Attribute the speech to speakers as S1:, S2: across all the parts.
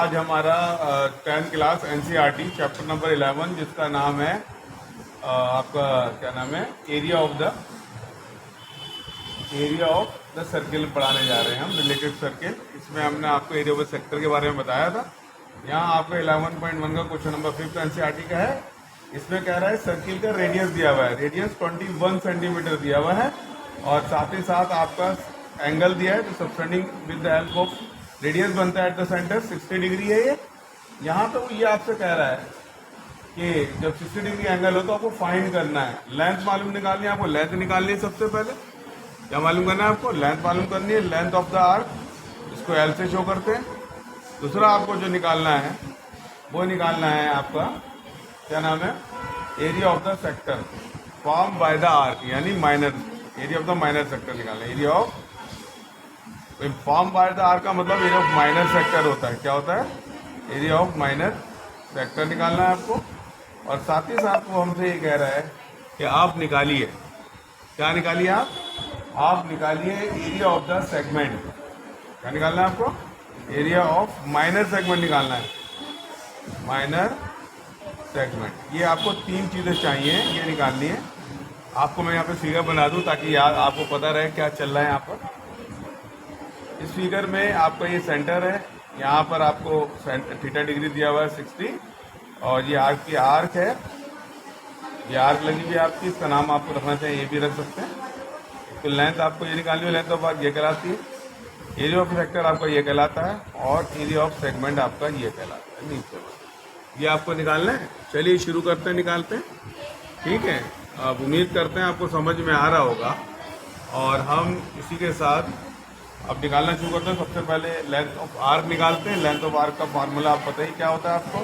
S1: आज हमारा 10th class NCERT chapter number 11 जिसका नाम है आपका क्या नाम है एरिया ऑफ द सर्किल पढ़ाने जा रहे हैं हम, रिलेटेड सर्किल। इसमें हमने आपको एरिया ऑफ द सेक्टर के बारे में बताया था। यहाँ आपका 11.1 का क्वेश्चन नंबर 5 एनसीईआरटी का है। इसमें कह रहा है सर्किल का रेडियस दिया हुआ है, रेडियस 21 सेंटीमीटर दिया हुआ है और साथ ही साथ आपका एंगल दिया है, तो subtending with the help of radius बनता है एट द सेंटर 60 डिग्री है ये। यहाँ तो ये आपसे कह रहा है कि जब 60 डिग्री एंगल हो तो आपको फाइंड करना है, लेंथ मालूम निकालनी है, आपको लेंथ निकालनी है। सबसे पहले क्या मालूम करना है आपको? लेंथ मालूम करनी है, लेंथ ऑफ द आर्क, इसको एल से शो करते हैं। दूसरा आपको जो निकालना है वो निकालना है आपका क्या नाम है area of the sector form by the arc, यानी minor area of the minor sector निकालना है। Area of form by the arc का मतलब एरिया ऑफ माइनर सेक्टर होता है। क्या होता है? एरिया ऑफ माइनर सेक्टर निकालना है आपको। और साथ ही साथ वो हमसे ये कह रहा है कि आप निकालिए, क्या निकालिए आप निकालिए एरिया ऑफ द सेगमेंट। क्या निकालना है आपको? एरिया ऑफ माइनर सेगमेंट निकालना है, माइनर सेगमेंट। ये आपको तीन चीज़ें चाहिए, ये निकालनी है आपको। मैं यहाँ पे फिगर बना दूँ ताकि याद आपको पता रहे क्या चल रहा है यहाँ पर। इस फिगर में आपका ये सेंटर है, यहाँ पर आपको थीटा डिग्री दिया हुआ है 60 और ये आर्क की आर्क है, ये आर्क लगी हुई है आपकी, इसका नाम आपको रखना चाहिए, ये भी रख सकते हैं। तो लेंथ आपको ये निकालनी है, लेंथ ऑफ आर्क ये कहलाती है, एरिया ऑफ सेक्टर आपका ये कहलाता है और एरिया ऑफ सेगमेंट आपका ये कहलाता है। नीचे ये आपको निकालना है। चलिए शुरू करते हैं, निकालते हैं, ठीक है। अब उम्मीद करते हैं आपको समझ में आ रहा होगा और हम इसी के साथ अब निकालना शुरू करते हैं। सबसे पहले लेंथ ऑफ आर्क निकालते हैं। लेंथ ऑफ आर्क का फार्मूला आप पता ही क्या होता है आपको,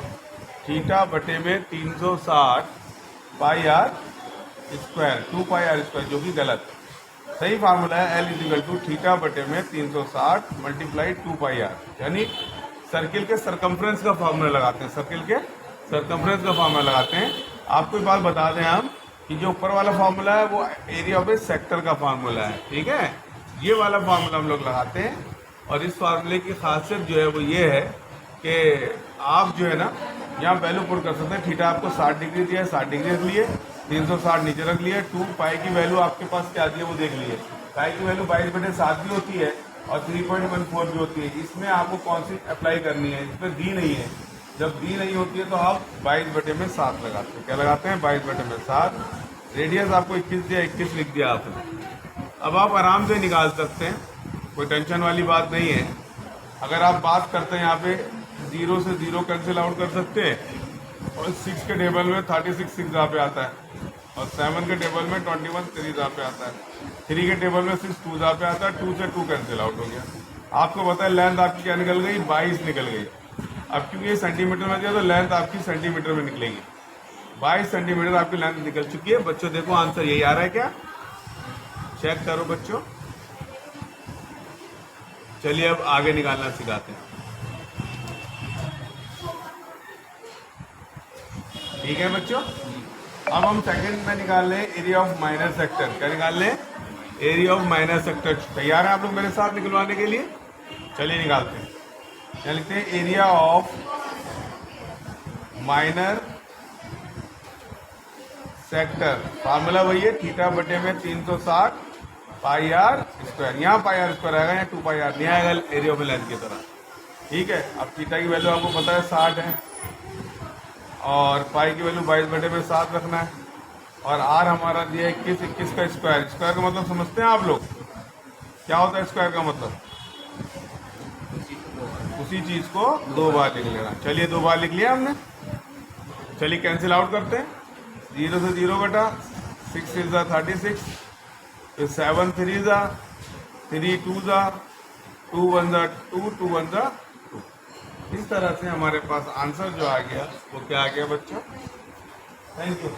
S1: थीटा बटे में 360 pi R square, 2 pi R square, जो कि गलत है। सही फार्मूला है एल इजिकल टू थीटा बटे में 360 मल्टीप्लाई 2 पाई आर, यानी सर्किल के सरकमफ्रेंस का फार्मूला लगाते हैं, सर्किल के सरकमफ्रेंस का फार्मूला लगाते हैं। आपको एक बात बता दें हम कि जो ऊपर वाला फार्मूला है वो एरिया ऑफ ए सेक्टर का फार्मूला है, ठीक है। ये वाला फार्मूला हम लोग लगाते हैं और इस फार्मूले की खासियत जो है वो ये है कि आप जो है ना यहाँ वैल्यू पुट कर सकते हैं। थीटा आपको 60 डिग्री दिया है, 60 डिग्री रख लिए, 360 नीचे रख लिए, 2 पाई की वैल्यू आपके पास क्या दी है वो देख लिए। पाई की वैल्यू 22/7 भी होती है और 3.14 भी होती है। इसमें आपको कौन सी अप्लाई करनी है? इसमें दी नहीं है। जब दी नहीं होती है तो आप 22/7 लगाते हैं। क्या लगाते हैं? 22/7। रेडियस आपको 21 दिया, 21 लिख दिया आपने। अब आप आराम से निकाल सकते हैं, कोई टेंशन वाली बात नहीं है। अगर आप बात करते हैं यहाँ पे 0 से 0 कैंसिल आउट कर सकते हैं और 6 के टेबल में 36 6 यहाँ पे आता है और 7 के टेबल में 21 3 यहाँ पे आता है, 3 के टेबल में 6 2 यहाँ पे आता है, 2 से 2 कैंसिल आउट हो गया। आपको पता है लेंथ आपकी क्या निकल गई? 22 निकल गई। अब क्योंकि ये सेंटीमीटर में दिया तो लेंथ आपकी सेंटीमीटर में निकलेगी। 22 सेंटीमीटर आपकी लेंथ निकल चुकी है। बच्चों देखो आंसर यही आ रहा है क्या? चेक करो बच्चों। चलिए अब आगे निकालना सिखाते हैं, ठीक है बच्चों। अब हम सेकंड में निकाल लें एरिया ऑफ माइनर सेक्टर। क्या निकाल लें? Area of minor sector. तैयार है आप लोग मेरे साथ निकलवाने के लिए? चलिए निकालते हैं। क्या लिखते हैं? Area of minor sector. Formula वही है, थीटा बटे में 360 पाई आर स्क्वायर। यहाँ पाई आर स्क्वायर आएगा, यहाँ 2 पाई आर नहीं आएगा एरिया ऑफ लेंथ की तरह, ठीक है। अब थीटा की वैल्यू आपको पता है 60 है और पाई की वैल्यू 22/7 रखना है और आर हमारा दिया 21, 21 का स्क्वायर। स्क्वायर का मतलब समझते हैं आप लोग? क्या होता है स्क्वायर का मतलब? उसी चीज को 2 बार लिख लेना। चलिए 2 बार लिख लिया हमने। चलिए कैंसिल आउट करते हैं। 0 से 0 घटा, 6 6 36, फिर 7 3 3 2 2 1 2 2 1 2। इस तरह से हमारे पास आंसर जो आ गया वो क्या आ गया बच्चों? Thank you.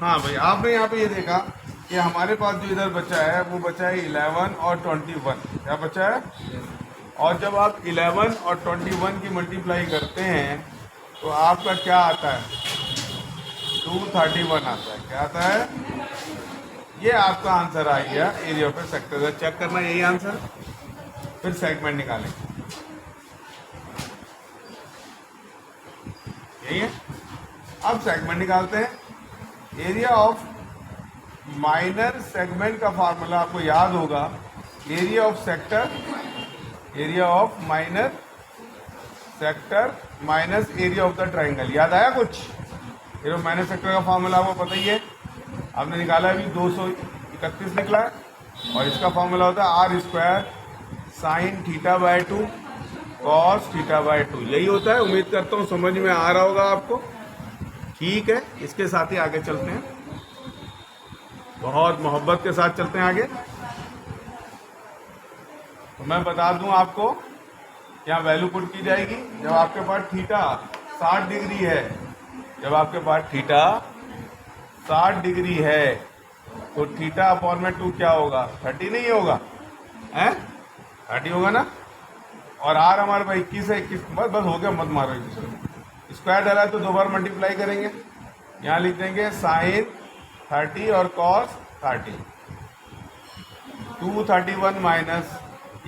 S1: हाँ भाई, आपने यहाँ पे ये देखा कि हमारे पास जो इधर बचा है वो बचा है 11 और 21। क्या बचा है? और जब आप 11 और 21 की मल्टीप्लाई करते हैं तो आपका क्या आता है? 231 आता है। क्या आता है? ये आपका आंसर आ गया area of a sector. Check करना यही आंसर, फिर सेगमेंट निकालें, यही है। अब सेगमेंट निकालते हैं। एरिया ऑफ माइनर सेगमेंट का फार्मूला आपको याद होगा, area of sector, area of minor sector minus area of the triangle. याद आया कुछ? एरिया ऑफ माइनर सेक्टर का फार्मूला आपको पता ही है, आपने निकाला अभी 231 निकला है, और इसका फार्मूला होता है R square sine theta by 2 cos theta by 2। यही होता है। उम्मीद करता हूँ समझ में आ रहा होगा आपको। ठीक है, इसके साथ ही आगे चलते हैं, बहुत मोहब्बत के साथ चलते हैं आगे। तो मैं बता दूं आपको, यहाँ वैल्यू पुट की जाएगी जब आपके पास थीटा 60 डिग्री है। जब आपके पास थीटा 60 डिग्री है तो थीटा अपॉन में 2 क्या होगा? 30 नहीं होगा? हैं 30 होगा ना। और आर हमारे पास 21 है, 21 बस हो गया, मत मारो। स्क्वायर डाला है तो 2 बार मल्टीप्लाई करेंगे, यहाँ लिख देंगे साइन 30 और कॉस 30। 231 माइनस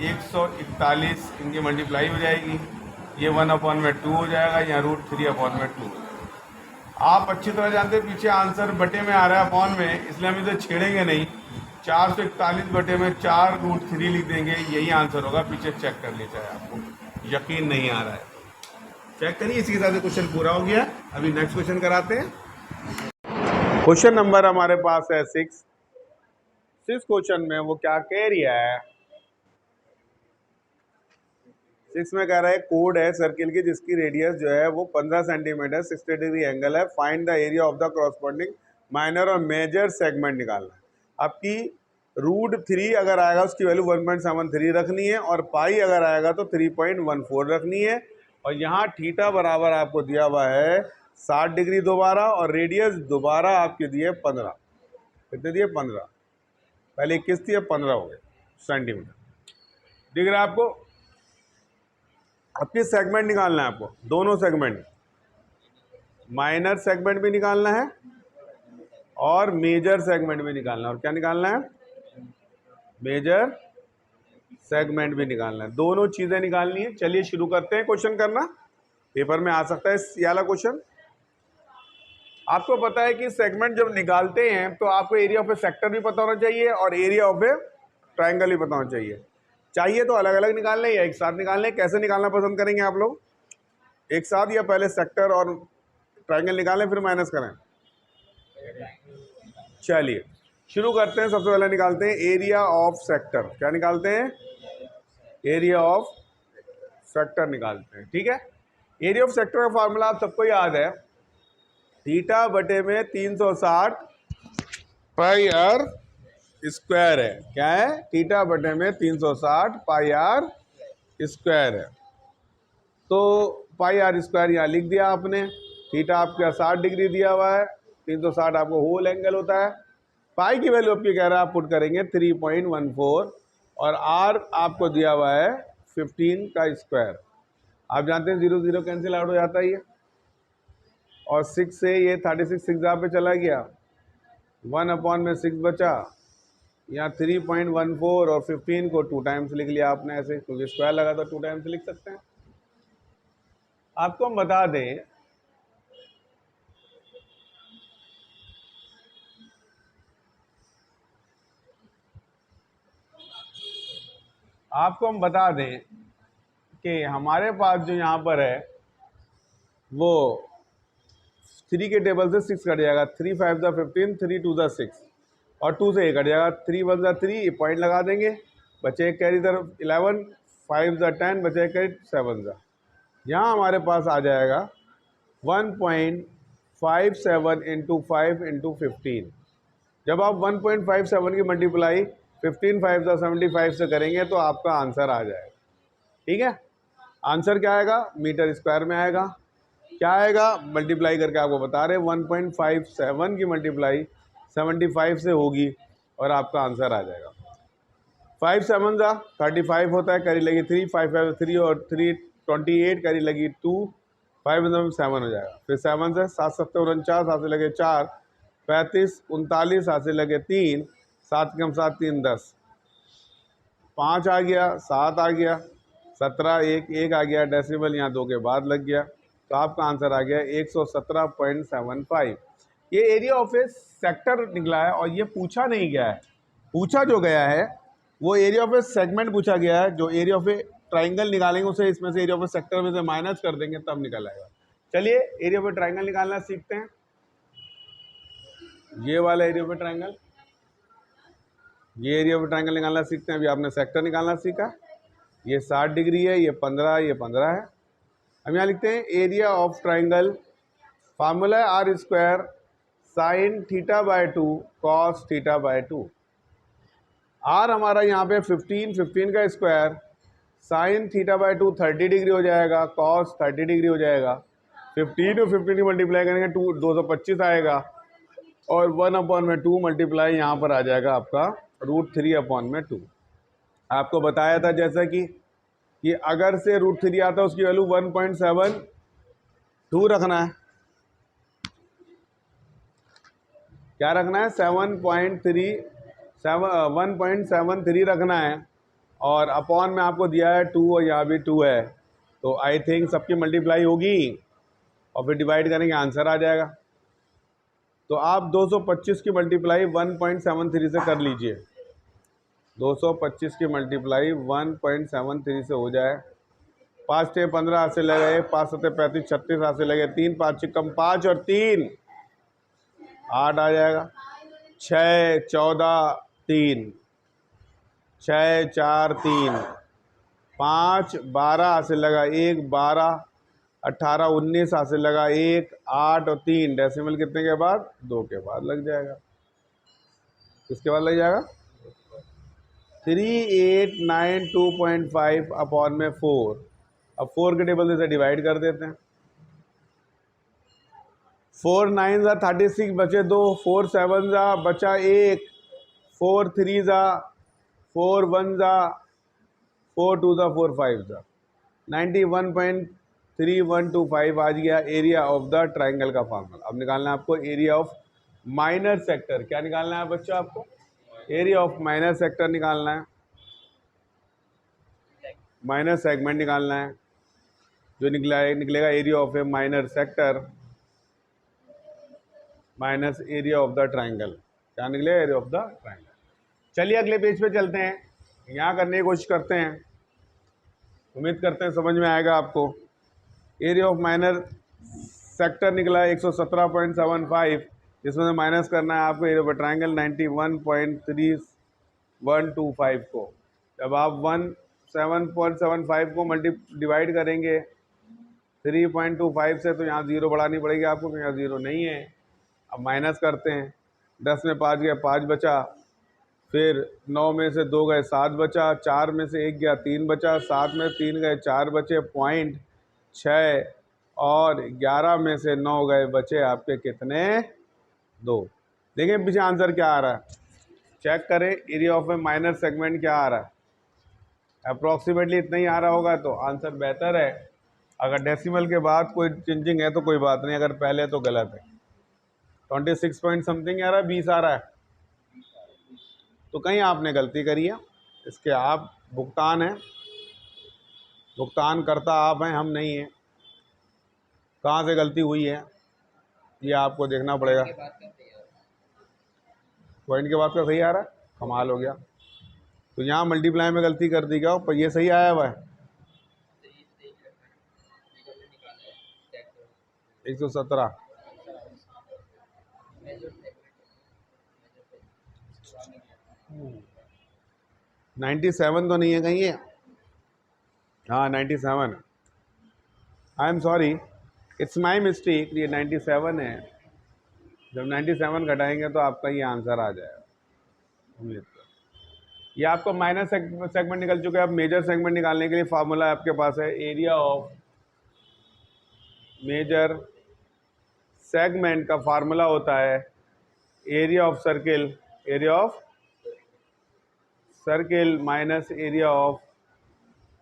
S1: 141 इनकी मल्टीप्लाई हो जाएगी, ये 1/2 हो जाएगा, यहाँ √3/2। आप अच्छी तरह जानते हैं पीछे आंसर बटे में आ रहा है अपॉन में, इसलिए हम इसे छेड़ेंगे नहीं। 441 बटे में 4√3 लिख देंगे, यही आंसर होगा। पीछे चेक कर लीजिए, आपको यकीन नहीं आ रहा है चेक करिए। इसी के साथ क्वेश्चन पूरा हो गया। अभी नेक्स्ट क्वेश्चन कराते हैं। क्वेश्चन नंबर हमारे पास है 6। क्वेश्चन में वो क्या कह रहा है? 6 में कह रहा है कोड है सर्किल की जिसकी रेडियस जो है वो 15 सेंटीमीटर 60 डिग्री एंगल है। Find the area of the corresponding minor और मेजर सेगमेंट निकालना है। आपकी √3 अगर आएगा उसकी वैल्यू 1.73 रखनी है, और पाई अगर आएगा तो 3.14 रखनी है। और यहाँ थीटा बराबर आपको दिया हुआ है 60 डिग्री दोबारा, और रेडियस दोबारा आपके दिए 15। कितने दिए? 15। पहले 21 थी, अब 15 हो गए सेंटीमीटर। दिख रहा है आपको? आपकी सेगमेंट निकालना है आपको, दोनों सेगमेंट, माइनर सेगमेंट भी निकालना है और मेजर सेगमेंट भी निकालना है। और क्या निकालना है? मेजर सेगमेंट भी निकालना है। दोनों चीजें निकालनी है। चलिए शुरू करते हैं क्वेश्चन करना। पेपर में आ सकता है ये वाला क्वेश्चन। आपको पता है कि सेगमेंट जब निकालते हैं तो आपको एरिया ऑफ ए सेक्टर भी पता होना चाहिए और एरिया ऑफ ए ट्राइंगल भी पता होना चाहिए तो अलग अलग निकालने या एक साथ निकालने। कैसे निकालना पसंद करेंगे आप लोग? एक साथ या पहले सेक्टर और ट्राइंगल निकालें फिर माइनस करें? चलिए शुरू करते हैं। सबसे पहले निकालते हैं एरिया ऑफ सेक्टर। क्या निकालते हैं? एरिया ऑफ सेक्टर निकालते हैं। ठीक है, एरिया ऑफ सेक्टर का फॉर्मूला आप सबको याद है, थीटा बटे में 360 पाई आर स्क्वायर है। क्या है? थीटा बटे में 360 पाई आर स्क्वायर है। तो पाई आर स्क्वायर यहाँ लिख दिया आपने। थीटा आपका 60 डिग्री दिया हुआ है, 360 आपको होल एंगल होता है। पाई की वैल्यू आपकी कह रहा है आप पुट करेंगे 3.14, और आर आपको दिया हुआ है 15 का स्क्वायर। आप जानते हैं 0 0 कैंसिल आउट हो जाता है ये, और 6 से ये 36 6 जहाँ पे चला गया, 1/6 बचा। यहाँ 3.14 और 15 को 2 टाइम्स लिख लिया आपने ऐसे, क्योंकि स्क्वायर लगा तो 2 टाइम्स लिख सकते हैं। आपको हम बता दें कि हमारे पास जो यहाँ पर है वो 3 के टेबल से 6 कट जाएगा। 3 5 ज़ा 15, 3 2 ज़ा 6, और 2 से 1 कट जाएगा। 3 1 ज़ा 3, पॉइंट लगा देंगे, बचे एक कैरी तरफ 11, 5 ज़ा 10, बचे एक कैरी 7 ज़ा। यहाँ हमारे पास आ जाएगा 1.57 इंटू 5 इंटू 15। जब आप 1.57 की मल्टीप्लाई 15 5 ज़ा 75 से करेंगे तो आपका आंसर आ जाएगा। ठीक है, आंसर क्या आएगा? मीटर स्क्वायर में आएगा। क्या आएगा? मल्टीप्लाई करके आपको बता रहे 1.57 की मल्टीप्लाई 75 से होगी और आपका आंसर आ जाएगा। 5 7 ज़ा 35 होता है, कैरी लगी 3, 5 5 3 और 3 28, कैरी लगी 2, 5 7 हो जाएगा। फिर 7 से 7 7 49, 7 से लगे 4, 35 39, 7 से लगे 3, 7 कम 7 3 10, 5 आ गया, 7 आ गया, 17 एक आ गया, डेसिमल यहाँ 2 के बाद लग गया, तो आपका आंसर आ गया 117.75। ये एरिया ऑफ ए सेक्टर निकला है और ये पूछा नहीं गया है। पूछा जो गया है वो एरिया ऑफ ए सेगमेंट पूछा गया है। जो एरिया ऑफ ए ट्राइंगल निकालेंगे उसे इसमें से एरिया ऑफ ए सेक्टर में से माइनस कर देंगे तब निकल आएगा। चलिए एरिया ऑफ ए ट्राइंगल निकालना सीखते हैं। ये वाला एरिया ऑफ ए ट्राइंगल, ये एरिया ऑफ ए ट्राइंगल निकालना सीखते हैं। अभी आपने सेक्टर निकालना सीखा। ये 60 डिग्री है, ये 15, ये 15 है। हम यहाँ लिखते हैं एरिया ऑफ ट्राइंगल, फार्मूला है R square sine theta by 2 cos theta by 2। R हमारा यहाँ पे 15 का square, sine theta by 2 30 degree हो जाएगा, कॉस 30 डिग्री हो जाएगा। 15 और 15 की मल्टीप्लाई करेंगे 225 आएगा और 1/2 मल्टीप्लाई यहाँ पर आ जाएगा आपका √3/2। आपको बताया था जैसा कि अगर से √3 आता है उसकी वैल्यू 1.72 रखना है। क्या रखना है? 1.73 रखना है और अपॉन में आपको दिया है 2 और यहाँ भी 2 है, तो आई थिंक सबकी मल्टीप्लाई होगी और फिर डिवाइड करेंगे, आंसर आ जाएगा। तो आप 225 की मल्टीप्लाई 1.73 से कर लीजिए। 225 की मल्टीप्लाई 1.73 से हो जाए। 5 × 15 हाथ से लगे, 5 × 35 36 हाथ से लगे, 3 5 कम 5 और 3 8 आ जाएगा। 6 14 3, 6 4 3, 5 12 हाथ से लगा 1, 12 18 19 हाथ से लगा 1, 8 और 3 डेसिमल कितने के बाद? 2 के बाद लग जाएगा। किसके बाद लग जाएगा? 3892.5 अपॉन में 4। अब 4 के टेबल से डिवाइड कर देते हैं। 4 9 जा 36 बचे 2, 4 7 जा बचा 1, 4 3 जा 4 1 जा 4 2 जा 4 5 जा 91.3125 आज गया एरिया ऑफ द ट्राइंगल का फार्मूला। अब निकालना है आपको एरिया ऑफ माइनर सेक्टर। क्या निकालना है बच्चों? आपको एरिया ऑफ माइनर सेक्टर निकालना है, माइनर सेगमेंट निकालना है। जो निकलेगा area of A minor sector minus area of the triangle. क्या निकलेगा? Area of the triangle. चलिए अगले पेज पे चलते हैं, यहाँ करने की कोशिश करते हैं, उम्मीद करते हैं समझ में आएगा आपको। एरिया ऑफ माइनर सेक्टर निकला 117.75, जिसमें से माइनस करना है आपको एरिया ऑफ ट्राइंगल 91.3125 को। जब आप 17.75 को डिवाइड करेंगे 3.25 से, तो यहाँ 0 बढ़ानी पड़ेगी आपको, यहाँ 0 नहीं है। अब माइनस करते हैं, 10 में 5 गया 5 बचा, फिर 9 में से 2 गए 7 बचा, 4 में से 1 गया 3 बचा, 7 में 3 गए 4 बचे, 0.6 और 11 में से 9 गए बचे आपके कितने? 2। देखिए पीछे आंसर क्या आ रहा है, चेक करें। Area of A minor segment क्या आ रहा है? अप्रॉक्सीमेटली इतना ही आ रहा होगा तो आंसर बेहतर है। अगर डेसिमल के बाद कोई चेंजिंग है तो कोई बात नहीं, अगर पहले तो गलत है। 26 पॉइंट समथिंग आ रहा है, 20 आ रहा है, तो कहीं आपने गलती करी है। इसके आप भुगतान हैं, भुगतान करता आप हैं, हम नहीं हैं। कहाँ से गलती हुई है ये आपको देखना पड़ेगा। पॉइंट के बाद का सही आ रहा है, कमाल हो गया। तो यहाँ मल्टीप्लाई में गलती कर दी क्या, पर ये सही आया हुआ है 117। 97 तो नहीं है कहीं ये? हाँ 97, I am sorry, it's my mistake, ये 97 है। जब 97 घटाएंगे तो आपका ये आंसर आ जाएगा। उम्मीद कर ये आपका माइनर सेगमेंट निकल चुका है। अब मेजर सेगमेंट निकालने के लिए फार्मूला आपके पास है, एरिया ऑफ मेजर सेगमेंट का फार्मूला होता है area of circle, area of circle minus area of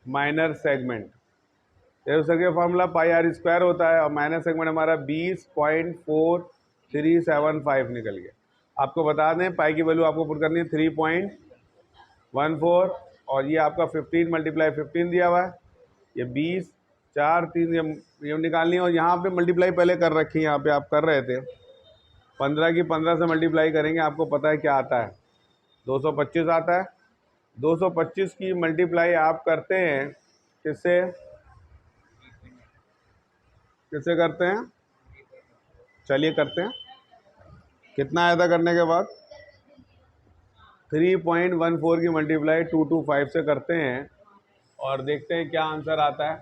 S1: minor segment. Area of circle formula πr² होता है और माइनर सेगमेंट हमारा 20.4375 निकल गया। आपको बता दें पाई की वैल्यू आपको पुट करनी है 3.14 और ये आपका 15 मल्टीप्लाई 15 दिया हुआ है, ये 20 4 3 ये निकालनी है और यहाँ पे मल्टीप्लाई पहले कर रखी है, यहाँ पे आप कर रहे थे 15 की 15 से मल्टीप्लाई करेंगे, आपको पता है क्या आता है 225 आता है। 225 की मल्टीप्लाई आप करते हैं किससे किससे करते हैं, चलिए करते हैं। कितना आया था करने के बाद 3.14 की मल्टीप्लाई 225 से करते हैं और देखते हैं क्या आंसर आता है।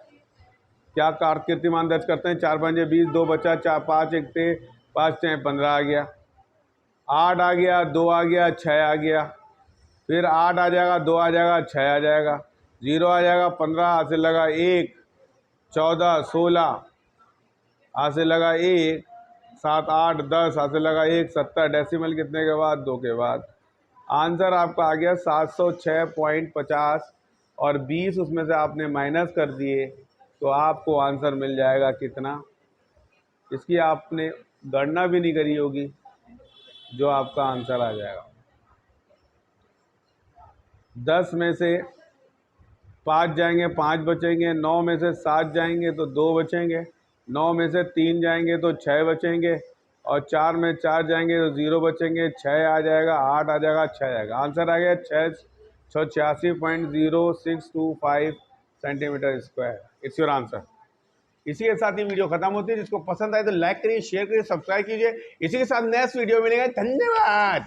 S1: क्या कीर्तिमान दर्ज करते हैं, 4 5 20, 2 बचा, 4 5 1 थे, 5 6 15 आ गया, 8 आ गया, 2 आ गया, 6 आ गया, फिर 8 आ जाएगा, 2 आ जाएगा, 6 आ जाएगा, 0 आ जाएगा, 15 हाथ से लगा 1, 14 16 हाथ से लगा 1, 7 8 10 हाथ से लगा 1, 70 डेसिमल कितने के बाद 2 के बाद। आंसर आपका आ गया 706.50 और 20 उसमें से आपने माइनस कर दिए तो आपको आंसर मिल जाएगा कितना। इसकी आपने गणना भी नहीं करी होगी, जो आपका आंसर आ जाएगा 10 में से 5 जाएंगे 5 बचेंगे, 9 में से 7 जाएंगे तो 2 बचेंगे, 9 में से 3 जाएंगे तो 6 बचेंगे और 4 में 4 जाएंगे तो 0 बचेंगे, 6 आ जाएगा, 8 आ जाएगा, 6 आएगा। आंसर आ गया 86.0625 centimetre square. It's your answer. इसी के साथ ही वीडियो खत्म होती है। जिसको पसंद आए तो लाइक करिए, शेयर करिए, सब्सक्राइब कीजिए। इसी के साथ नेक्स्ट वीडियो मिलेगा। धन्यवाद।